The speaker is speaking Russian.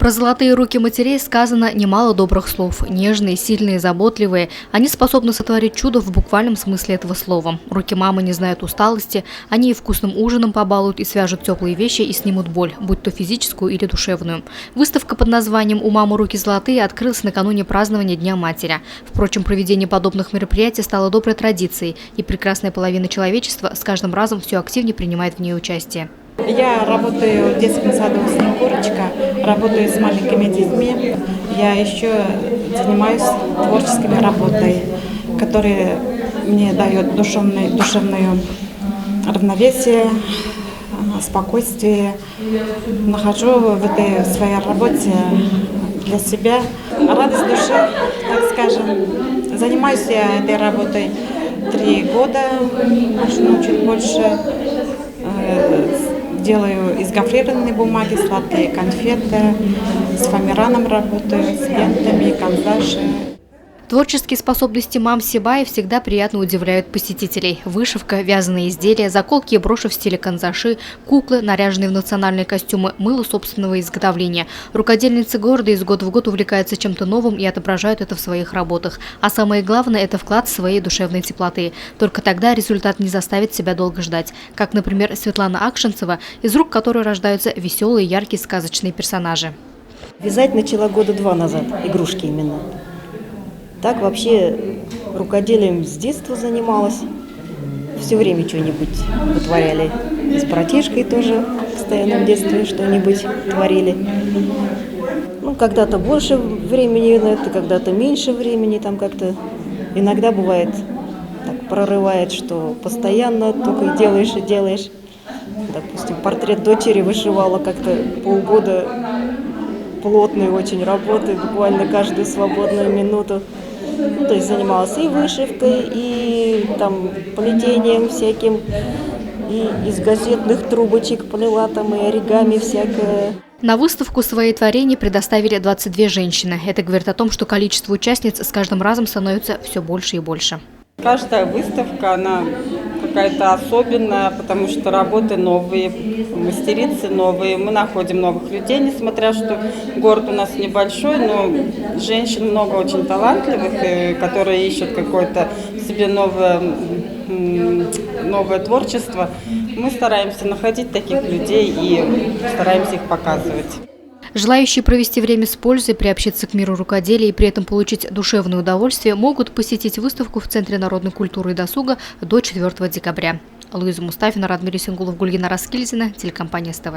Про золотые руки матерей сказано немало добрых слов. Нежные, сильные, заботливые. Они способны сотворить чудо в буквальном смысле этого слова. Руки мамы не знают усталости. Они и вкусным ужином побалуют, и свяжут теплые вещи, и снимут боль, будь то физическую или душевную. Выставка под названием «У мамы руки золотые» открылась накануне празднования Дня матери. Впрочем, проведение подобных мероприятий стало доброй традицией, и прекрасная половина человечества с каждым разом все активнее принимает в ней участие. Я работаю в детском саду «Снегурочка», работаю с маленькими детьми. Я еще занимаюсь творческой работой, которая мне дает душевное равновесие, спокойствие. Нахожу в этой своей работе для себя радость души, так скажем. Занимаюсь я этой работой 3 года, чуть больше. Делаю из гофрированной бумаги сладкие конфеты, с фоамираном работаю, с лентами, канзаши. Творческие способности мам Сибаи всегда приятно удивляют посетителей. Вышивка, вязаные изделия, заколки и броши в стиле канзаши, куклы, наряженные в национальные костюмы, мыло собственного изготовления. Рукодельницы города из года в год увлекаются чем-то новым и отображают это в своих работах. А самое главное – это вклад своей душевной теплоты. Только тогда результат не заставит себя долго ждать. Как, например, Светлана Акшинцева, из рук которой рождаются веселые, яркие, сказочные персонажи. Вязать начала года 2 назад, игрушки именно. Так вообще рукоделием с детства занималась. Все время что-нибудь вытворяли. И с братишкой тоже постоянно в детстве что-нибудь творили. Когда-то больше времени на это, когда-то меньше времени. Там как-то иногда бывает так прорывает, что постоянно только и делаешь. Допустим, портрет дочери вышивала как-то полгода плотной очень работы, буквально каждую свободную минуту. То есть занималась и вышивкой, и там плетением всяким, и из газетных трубочек плела там, и оригами всякое. На выставку свои творения предоставили 22 женщины. Это говорит о том, что количество участниц с каждым разом становится все больше и больше. Каждая выставка, она какая-то особенная, потому что работы новые, мастерицы новые. Мы находим новых людей, несмотря что город у нас небольшой, но женщин много очень талантливых, которые ищут какое-то себе новое творчество. Мы стараемся находить таких людей и стараемся их показывать. Желающие провести время с пользой, приобщиться к миру рукоделия и при этом получить душевное удовольствие могут посетить выставку в Центре народной культуры и досуга до 4 декабря. Луиза Мустафина, Радмир Исенгулов, Гульгина Раскильзина, телекомпания СТВ.